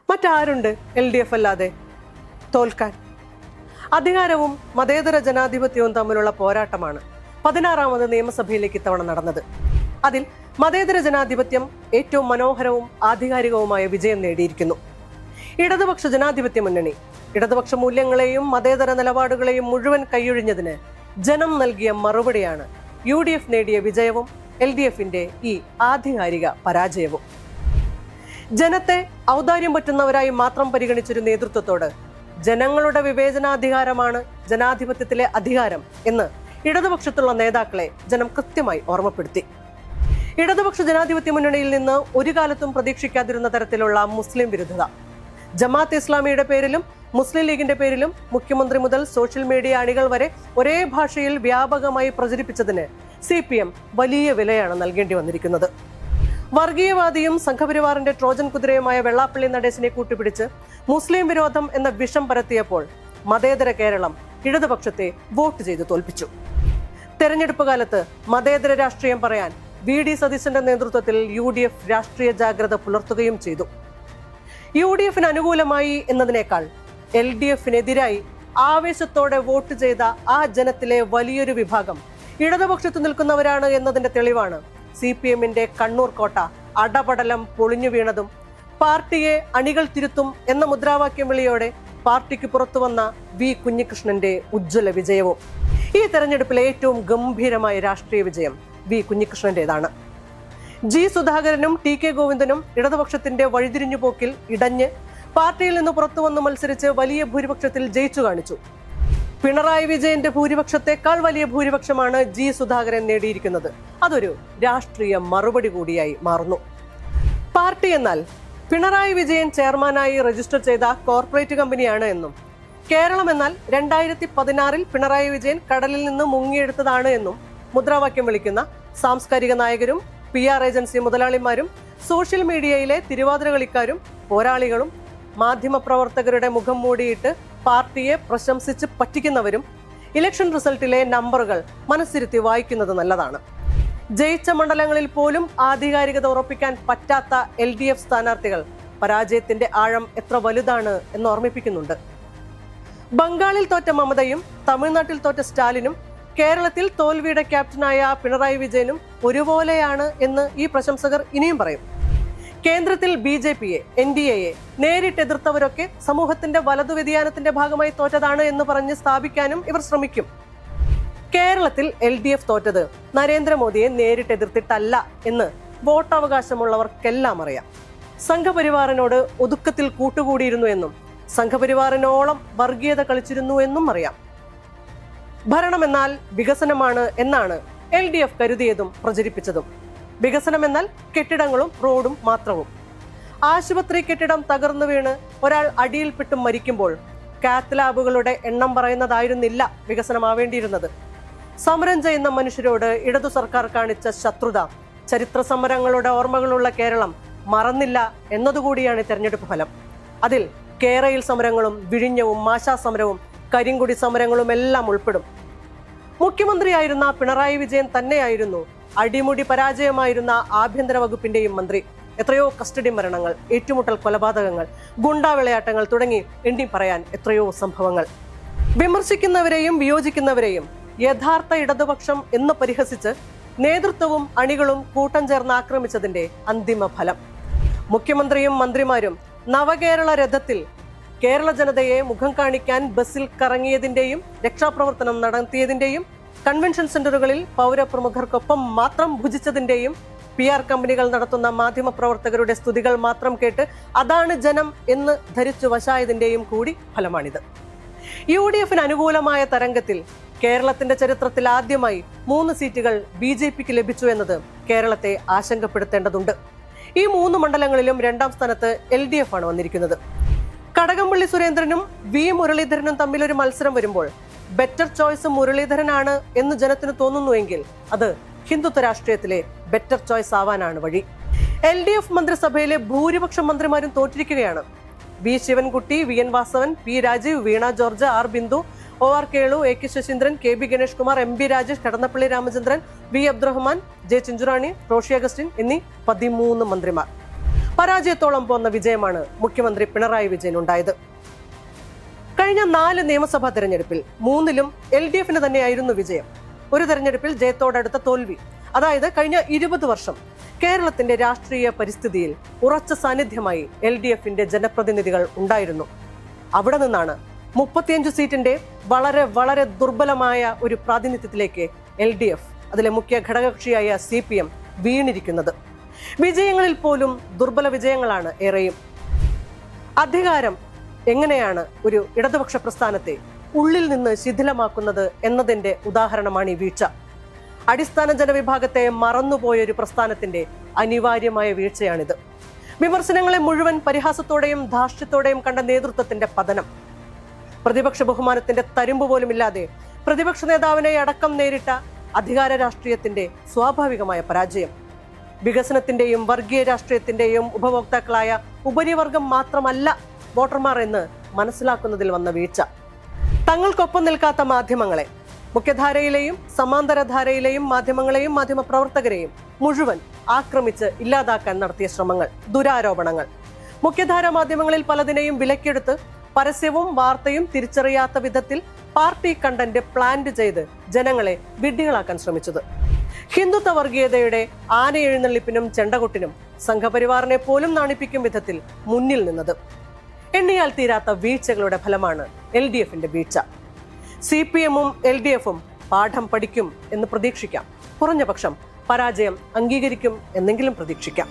മറ്റാരുണ്ട് LDF അല്ലാതെ തോൽക്കാൻ? അധികാരവും മതേതര ജനാധിപത്യവും തമ്മിലുള്ള പോരാട്ടമാണ് 16ാമത് നിയമസഭയിലേക്ക് ഇത്തവണ നടന്നത്. അതിൽ മതേതര ജനാധിപത്യം ഏറ്റവും മനോഹരവും ആധികാരികവുമായ വിജയം നേടിയിരിക്കുന്നു. ഇടതുപക്ഷ ജനാധിപത്യ മുന്നണി ഇടതുപക്ഷ മൂല്യങ്ങളെയും മതേതര നിലപാടുകളെയും മുഴുവൻ കൈയൊഴിഞ്ഞതിന് ജനം നൽകിയ മറുപടിയാണ് UDF നേടിയ വിജയവും LDFന്റെ ഈ ആധികാരിക പരാജയവും. ജനത്തെ ഔദാര്യം പറ്റുന്നവരായി മാത്രം പരിഗണിച്ചൊരു നേതൃത്വത്തോട് ജനങ്ങളുടെ വിവേചനാധികാരമാണ് ജനാധിപത്യത്തിലെ അധികാരം എന്ന് ഇടതുപക്ഷത്തുള്ള നേതാക്കളെ ജനം കൃത്യമായി ഓർമ്മപ്പെടുത്തി. ഇടതുപക്ഷ ജനാധിപത്യ മുന്നണിയിൽ നിന്ന് ഒരു കാലത്തും പ്രതീക്ഷിക്കാതിരുന്ന തരത്തിലുള്ള മുസ്ലിം വിരുദ്ധത ജമാഅത്ത് ഇസ്ലാമിയുടെ പേരിലും മുസ്ലിം ലീഗിന്റെ പേരിലും മുഖ്യമന്ത്രി മുതൽ സോഷ്യൽ മീഡിയ അണികൾ വരെ ഒരേ ഭാഷയിൽ വ്യാപകമായി പ്രചരിപ്പിച്ചതിന് CPM വലിയ വിലയാണ് നൽകേണ്ടി വന്നിരിക്കുന്നത്. വർഗീയവാദിയും സംഘപരിവാറിന്റെ ട്രോജൻ കുതിരയുമായ വെള്ളാപ്പള്ളി നടേശനെ കൂട്ടുപിടിച്ച് മുസ്ലിം വിരോധം എന്ന വിഷം പരത്തിയപ്പോൾ മതേതര കേരളം ഇടതുപക്ഷത്തെ വോട്ട് ചെയ്ത് തോൽപ്പിച്ചു. തെരഞ്ഞെടുപ്പ് കാലത്ത് മതേതര രാഷ്ട്രീയം പറയാൻ VD സതീശന്റെ നേതൃത്വത്തിൽ UDF രാഷ്ട്രീയ ജാഗ്രത പുലർത്തുകയും ചെയ്തു. UDFന് അനുകൂലമായി എന്നതിനേക്കാൾ LDFനെതിരായി ആവേശത്തോടെ വോട്ട് ചെയ്ത ആ ജനത്തിലെ വലിയൊരു വിഭാഗം ഇടതുപക്ഷത്ത് നിൽക്കുന്നവരാണ് എന്നതിന്റെ തെളിവാണ് CPMന്റെ കണ്ണൂർ കോട്ട അടപടലം പൊളിഞ്ഞു വീണതും പാർട്ടിയെ അണികൾ തിരുത്തും എന്ന മുദ്രാവാക്യം വിളിയോടെ പാർട്ടിക്ക് പുറത്തു വന്ന V കുഞ്ഞികൃഷ്ണന്റെ ഉജ്ജ്വല വിജയവും. ഈ തെരഞ്ഞെടുപ്പിലെ ഏറ്റവും ഗംഭീരമായ രാഷ്ട്രീയ വിജയം V കുഞ്ഞികൃഷ്ണന്റേതാണ്. G സുധാകരനും TK ഗോവിന്ദനും ഇടതുപക്ഷത്തിന്റെ വഴിതിരിഞ്ഞു പോക്കിൽ ഇടഞ്ഞ് പാർട്ടിയിൽ നിന്ന് പുറത്തു വന്ന് മത്സരിച്ച് വലിയ ഭൂരിപക്ഷത്തിൽ ജയിച്ചു കാണിച്ചു. പിണറായി വിജയന്റെ ഭൂരിപക്ഷത്തെക്കാൾ വലിയ ഭൂരിപക്ഷമാണ് G സുധാകരൻ നേടിയിരിക്കുന്നത്. അതൊരു രാഷ്ട്രീയ മറുപടി കൂടിയായി മാറുന്നു. പാർട്ടി എന്നാൽ പിണറായി വിജയൻ ചെയർമാനായി രജിസ്റ്റർ ചെയ്ത കോർപ്പറേറ്റ് കമ്പനിയാണ് എന്നും കേരളം എന്നാൽ 2016 പിണറായി വിജയൻ കടലിൽ നിന്ന് മുങ്ങിയെടുത്തതാണ് എന്നും മുദ്രാവാക്യം വിളിക്കുന്ന സാംസ്കാരിക നായകരും PR ഏജൻസി മുതലാളിമാരും സോഷ്യൽ മീഡിയയിലെ തിരുവാതിര കളിക്കാരും പോരാളികളും മാധ്യമപ്രവർത്തകരുടെ മുഖം മൂടിയിട്ട് പാർട്ടിയെ പ്രശംസിച്ച് പറ്റിക്കുന്നവരും ഇലക്ഷൻ റിസൾട്ടിലെ നമ്പറുകൾ മനസ്സിരുത്തി വായിക്കുന്നത് നല്ലതാണ്. ജയിച്ച മണ്ഡലങ്ങളിൽ പോലും ആധികാരികത ഉറപ്പിക്കാൻ പറ്റാത്ത LDF സ്ഥാനാർത്ഥികൾ പരാജയത്തിന്റെ ആഴം എത്ര വലുതാണ് എന്ന് ഓർമ്മിപ്പിക്കുന്നുണ്ട്. ബംഗാളിൽ തോറ്റ മമതയും തമിഴ്നാട്ടിൽ തോറ്റ സ്റ്റാലിനും കേരളത്തിൽ തോൽവിയുടെ ക്യാപ്റ്റനായ പിണറായി വിജയനും ഒരുപോലെയാണ് എന്ന് ഈ പ്രശംസകർ ഇനിയും പറയും. കേന്ദ്രത്തിൽ BJPയെ NDAയെ നേരിട്ടെതിർത്തവരൊക്കെ സമൂഹത്തിന്റെ വലതു വ്യതിയാനത്തിന്റെ ഭാഗമായി തോറ്റതാണ് എന്ന് പറഞ്ഞ് സ്ഥാപിക്കാനും ഇവർ ശ്രമിക്കും. കേരളത്തിൽ LDF തോറ്റത് നരേന്ദ്രമോദിയെ നേരിട്ടെതിർത്തിട്ടല്ല എന്ന് വോട്ടവകാശമുള്ളവർക്കെല്ലാം അറിയാം. സംഘപരിവാറിനോട് ഒതുക്കത്തിൽ കൂട്ടുകൂടിയിരുന്നു എന്നും സംഘപരിവാറിനോളം വർഗീയത കളിച്ചിരുന്നു എന്നും അറിയാം. ഭരണമെന്നാൽ വികസനമാണ് എന്നാണ് LDF കരുതിയതും പ്രചരിപ്പിച്ചതും. വികസനം എന്നാൽ കെട്ടിടങ്ങളും റോഡും മാത്രവും. ആശുപത്രി കെട്ടിടം തകർന്നു വീണ് ഒരാൾ അടിയിൽപ്പെട്ടും മരിക്കുമ്പോൾ കാത്ത് ലാബുകളുടെ എണ്ണം പറയുന്നതായിരുന്നില്ല വികസനമാവേണ്ടിയിരുന്നത്. സമരം ചെയ്യുന്ന മനുഷ്യരോട് ഇടതു സർക്കാർ കാണിച്ച ശത്രുത ചരിത്ര സമരങ്ങളുടെ ഓർമ്മകളുള്ള കേരളം മറന്നില്ല എന്നതുകൂടിയാണ് തെരഞ്ഞെടുപ്പ് ഫലം. അതിൽ കേരയിൽ സമരങ്ങളും വിഴിഞ്ഞവും മാഷാ സമരവും കരിങ്കുടി സമരങ്ങളും എല്ലാം ഉൾപ്പെടും. മുഖ്യമന്ത്രിയായിരുന്ന പിണറായി വിജയൻ തന്നെയായിരുന്നു അടിമുടി പരാജയമായിരുന്ന ആഭ്യന്തര വകുപ്പിന്റെയും മന്ത്രി. എത്രയോ കസ്റ്റഡി മരണങ്ങൾ, ഏറ്റുമുട്ടൽ കൊലപാതകങ്ങൾ, ഗുണ്ടാ വിളയാട്ടങ്ങൾ തുടങ്ങി എണ്ണി പറയാൻ എത്രയോ സംഭവങ്ങൾ. വിമർശിക്കുന്നവരെയും വിയോജിക്കുന്നവരെയും യഥാർത്ഥ ഇടതുപക്ഷം എന്ന് പരിഹസിച്ച് നേതൃത്വവും അണികളും കൂട്ടം ചേർന്ന് ആക്രമിച്ചതിന്റെ അന്തിമ ഫലം. മുഖ്യമന്ത്രിയും മന്ത്രിമാരും നവകേരള രഥത്തിൽ കേരള ജനതയെ മുഖം കാണിക്കാൻ ബസ്സിൽ കറങ്ങിയതിന്റെയും രക്ഷാപ്രവർത്തനം നടത്തിയതിന്റെയും കൺവെൻഷൻ സെന്ററുകളിൽ പൗരപ്രമുഖർക്കൊപ്പം മാത്രം ഭുജിച്ചതിന്റെയും PR കമ്പനികൾ നടത്തുന്ന മാധ്യമപ്രവർത്തകരുടെ സ്തുതികൾ മാത്രം കേട്ട് അതാണ് ജനം എന്ന് ധരിച്ചു വശായതിന്റെയും കൂടി ഫലമാണിത്. UDFന് അനുകൂലമായ തരംഗത്തിൽ കേരളത്തിന്റെ ചരിത്രത്തിൽ ആദ്യമായി 3 സീറ്റുകൾ BJPക്ക് ലഭിച്ചു എന്നത് കേരളത്തെ ആശങ്കപ്പെടുത്തേണ്ടതുണ്ട്. ഈ 3 മണ്ഡലങ്ങളിലും 2ാം സ്ഥാനത്ത് LDF ആണ് വന്നിരിക്കുന്നത്. കടകംപള്ളി സുരേന്ദ്രനും V മുരളീധരനും തമ്മിലൊരു മത്സരം വരുമ്പോൾ ബെറ്റർ ചോയ്സ് മുരളീധരനാണ് എന്ന് ജനത്തിന് തോന്നുന്നുവെങ്കിൽ അത് ഹിന്ദുത്വ രാഷ്ട്രീയത്തിലെ ബെറ്റർ ചോയ്സ് ആവാനാണ് വഴി. LDF മന്ത്രിസഭയിലെ ഭൂരിപക്ഷം മന്ത്രിമാരും തോറ്റിരിക്കുകയാണ്. V Sivankutty, VN Vasavan, P Rajeev, Veena George, R Bindu, OR Kelu, AK Saseendran, KB Ganesh Kumar, MB Rajesh, Kadannappally Ramachandran, V Abdurahiman, J Chinchurani, Roshy Augustine എന്നീ 13 മന്ത്രിമാർ. പരാജയത്തോളം പോന്ന വിജയമാണ് മുഖ്യമന്ത്രി പിണറായി വിജയൻ ഉണ്ടായത്. കഴിഞ്ഞ 4 നിയമസഭാ തെരഞ്ഞെടുപ്പിൽ 3ലും LDF-ന് തന്നെയായിരുന്നു വിജയം. ഒരു തെരഞ്ഞെടുപ്പിൽ ജയത്തോടടുത്ത തോൽവി. അതായത് കഴിഞ്ഞ 20 വർഷം കേരളത്തിന്റെ രാഷ്ട്രീയ പരിസ്ഥിതിയിൽ ഉറച്ച സാന്നിധ്യമായി LDF-ന്റെ ജനപ്രതിനിധികൾ ഉണ്ടായിരുന്നു. അവിടെ നിന്നാണ് 35 സീറ്റിന്റെ വളരെ വളരെ ദുർബലമായ ഒരു പ്രാതിനിധ്യത്തിലേക്ക് LDF, അതിലെ മുഖ്യ ഘടകകക്ഷിയായ CPM വീണിരിക്കുന്നത്. വിജയങ്ങളിൽ പോലും ദുർബല വിജയങ്ങളാണ് ഏറെയും. അധികാരം എങ്ങനെയാണ് ഒരു ഇടതുപക്ഷ പ്രസ്ഥാനത്തെ ഉള്ളിൽ നിന്ന് ശിഥിലമാക്കുന്നത് എന്നതിന്റെ ഉദാഹരണമാണ് ഈ വീഴ്ച. അടിസ്ഥാന ജനവിഭാഗത്തെ മറന്നുപോയൊരു പ്രസ്ഥാനത്തിന്റെ അനിവാര്യമായ വീഴ്ചയാണിത്. വിമർശനങ്ങളെ മുഴുവൻ പരിഹാസത്തോടെയും ധാർഷ്ട്യത്തോടെയും കണ്ട നേതൃത്വത്തിന്റെ പതനം. പ്രതിപക്ഷ ബഹുമാനത്തിന്റെ തരുമ്പ് പോലും ഇല്ലാതെ പ്രതിപക്ഷ നേതാവിനെ അടക്കം നേരിട്ട അധികാര രാഷ്ട്രീയത്തിന്റെ സ്വാഭാവികമായ പരാജയം. വികസനത്തിന്റെയും വർഗീയ രാഷ്ട്രീയത്തിന്റെയും ഉപഭോക്താക്കളായ ഉപരിവർഗം മാത്രമല്ല വോട്ടർമാർ എന്ന് മനസ്സിലാക്കുന്നതിൽ വന്ന വീഴ്ച. തങ്ങൾക്കൊപ്പം നിൽക്കാത്ത മാധ്യമങ്ങളെ, മുഖ്യധാരയിലെയും സമാന്തരധാരയിലെയും മാധ്യമങ്ങളെയും മാധ്യമപ്രവർത്തകരെയും മുഴുവൻ ആക്രമിച്ച് ഇല്ലാതാക്കാൻ നടത്തിയ ശ്രമങ്ങൾ, ദുരാരോപണങ്ങൾ. മുഖ്യധാര മാധ്യമങ്ങളിൽ പലതിനെയും വിലക്കെടുത്ത് പരസ്യവും വാർത്തയും തിരിച്ചറിയാത്ത വിധത്തിൽ പാർട്ടി കണ്ടന്റ് പ്ലാന്റ് ചെയ്ത് ജനങ്ങളെ വിഡ്ഢികളാക്കാൻ ശ്രമിച്ചത്. ഹിന്ദുത്വ വർഗീയതയുടെ ആനയെഴുന്നള്ളിപ്പിനും ചെണ്ടകൊട്ടിനും സംഘപരിവാറിനെ പോലും നാണിപ്പിക്കും വിധത്തിൽ മുന്നിൽ നിന്നത്. എണ്ണിയാൽ തീരാത്ത വീഴ്ചകളുടെ ഫലമാണ് LDF-ന്റെ വീഴ്ച. CPM-ഉം LDF-ഉം പാഠം പഠിക്കും എന്ന് പ്രതീക്ഷിക്കാം. കുറഞ്ഞപക്ഷം പരാജയം അംഗീകരിക്കും എന്നെങ്കിലും പ്രതീക്ഷിക്കാം.